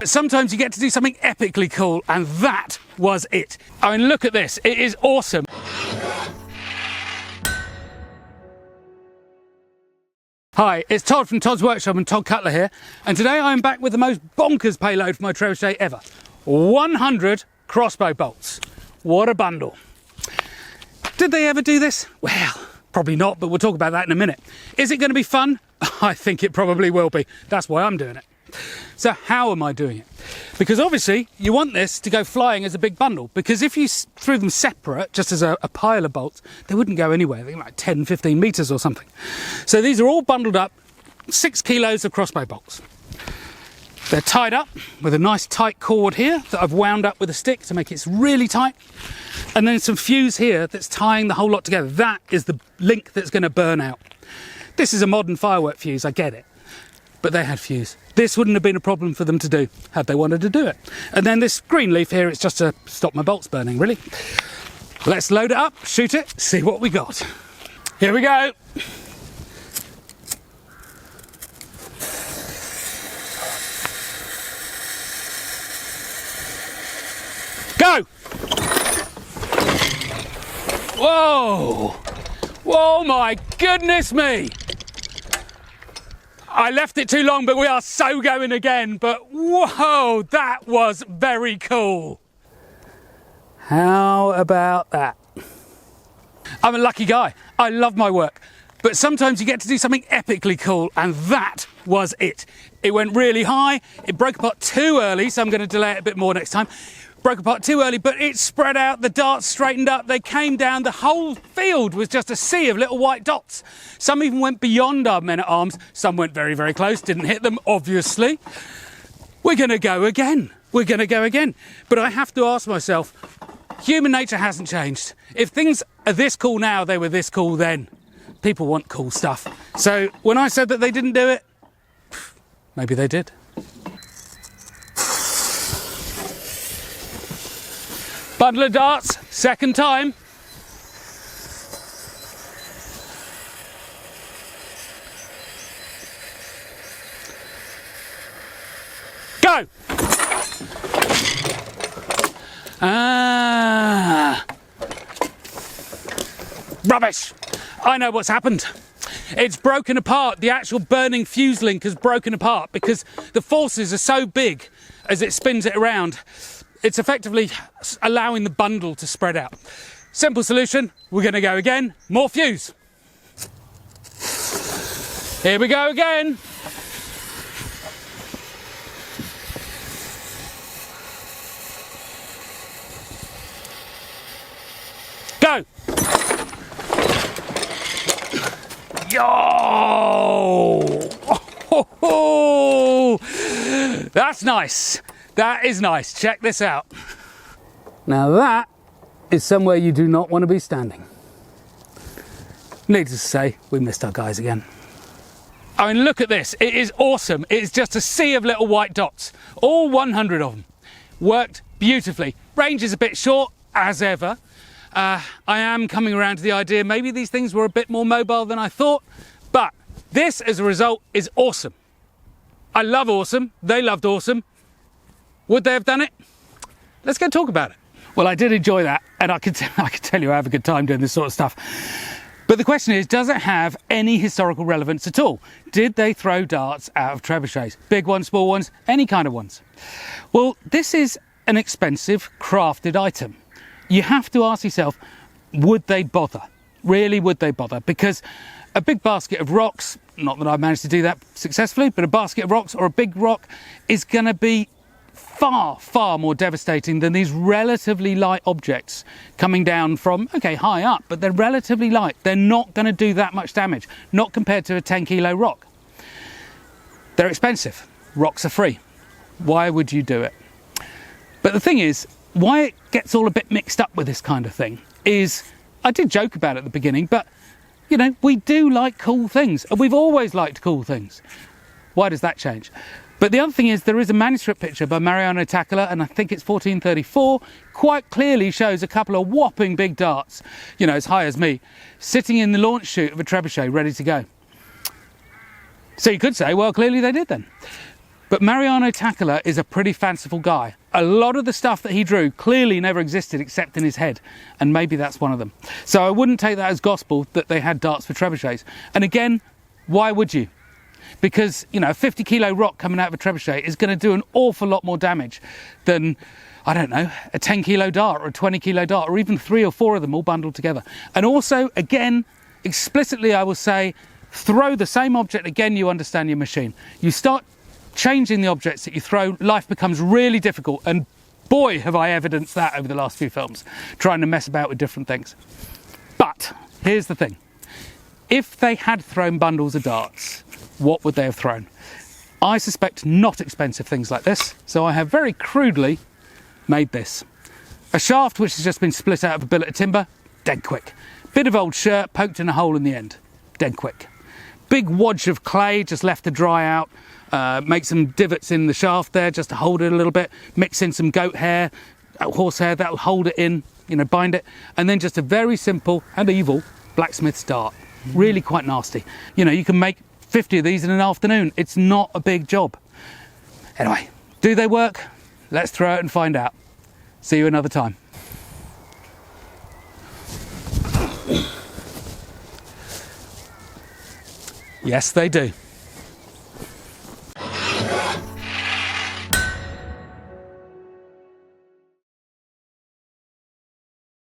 Sometimes you get to do something epically cool, and that was it. I mean, look at this, it is awesome. Hi, it's Todd from Todd's Workshop and Todd Cutler here, and today I'm back with the most bonkers payload for my Trebuchet ever. 100 crossbow bolts. What a bundle. Did they ever do this? Well, probably not, but we'll talk about that in a minute. Is it going to be fun? I think it probably will be. That's why I'm doing it. So how am I doing it? Because obviously you want this to go flying as a big bundle, because if you threw them separate, just as a pile of bolts, they wouldn't go anywhere. They're like 10, 15 metres or something. So these are all bundled up, 6 kilos of crossbow bolts. They're tied up with a nice tight cord here that I've wound up with a stick to make it really tight. And then some fuse here that's tying the whole lot together. That is the link that's going to burn out. This is a modern firework fuse, I get it. But they had fuse. This wouldn't have been a problem for them to do had they wanted to do it. And then this green leaf here, it's just to stop my bolts burning, really. Let's load it up, shoot it, see what we got. Here we go. Go! Whoa! Whoa, my goodness me! I left it too long, but we are so going again. But whoa, that was very cool. How about that? I'm a lucky guy. I love my work. But sometimes you get to do something epically cool, and that was it. It went really high. It broke apart too early, so I'm going to delay it a bit more next time. Broke apart too early, but it spread out, the darts straightened up, they came down, the whole field was just a sea of little white dots. Some even went beyond our men-at-arms, some went very, very close, didn't hit them, obviously. We're going to go again. We're going to go again. But I have to ask myself, human nature hasn't changed. If things are this cool now, they were this cool then. People want cool stuff. So when I said that they didn't do it, maybe they did. Bundle of darts, second time. Go! Rubbish! I know what's happened. It's broken apart. The actual burning fuse link has broken apart because the forces are so big as it spins it around. It's effectively allowing the bundle to spread out. Simple solution, we're going to go again, more fuse. Here we go again. Go. Yo! Oh, that's nice. That is nice. Check this out. Now that is somewhere you do not want to be standing. Needless to say, we missed our guys again. I mean, look at this. It is awesome. It's just a sea of little white dots. All 100 of them. Worked beautifully. Range is a bit short, as ever. I am coming around to the idea maybe these things were a bit more mobile than I thought. But this, as a result, is awesome. I love awesome. They loved awesome. Would they have done it? Let's go talk about it. Well, I did enjoy that, and I can tell you I have a good time doing this sort of stuff. But the question is, does it have any historical relevance at all? Did they throw darts out of trebuchets? Big ones, small ones, any kind of ones? Well, this is an expensive, crafted item. You have to ask yourself, would they bother? Really, would they bother? Because a big basket of rocks, not that I've managed to do that successfully, but a basket of rocks or a big rock is going to be far, far more devastating than these relatively light objects coming down from, okay, high up, but they're relatively light. They're not going to do that much damage, not compared to a 10-kilo rock. They're expensive. Rocks are free. Why would you do it? But the thing is, why it gets all a bit mixed up with this kind of thing is, I did joke about it at the beginning, but, you know, we do like cool things, and we've always liked cool things. Why does that change? But the other thing is, there is a manuscript picture by Mariano Taccola, and I think it's 1434, quite clearly shows a couple of whopping big darts, you know, as high as me, sitting in the launch chute of a trebuchet ready to go. So you could say, well, clearly they did then. But Mariano Taccola is a pretty fanciful guy. A lot of the stuff that he drew clearly never existed except in his head, and maybe that's one of them. So I wouldn't take that as gospel that they had darts for trebuchets. And again, why would you? Because, you know, a 50 kilo rock coming out of a trebuchet is going to do an awful lot more damage than, I don't know, a 10 kilo dart or a 20 kilo dart, or even 3 or 4 of them all bundled together. And also, again, explicitly I will say, throw the same object again, you understand your machine. You start changing the objects that you throw, life becomes really difficult, and boy have I evidenced that over the last few films, trying to mess about with different things. But here's the thing, if they had thrown bundles of darts, what would they have thrown? I suspect not expensive things like this, so I have very crudely made this. A shaft which has just been split out of a billet of timber, dead quick. Bit of old shirt poked in a hole in the end, dead quick. Big wadge of clay just left to dry out. Make some divots in the shaft there just to hold it a little bit. Mix in some goat hair, horse hair, that'll hold it in, you know, bind it. And then just a very simple and evil blacksmith's dart. Really quite nasty. You know, you can make 50 of these in an afternoon. It's not a big job. Anyway, do they work? Let's throw it and find out. See you another time. Yes, they do.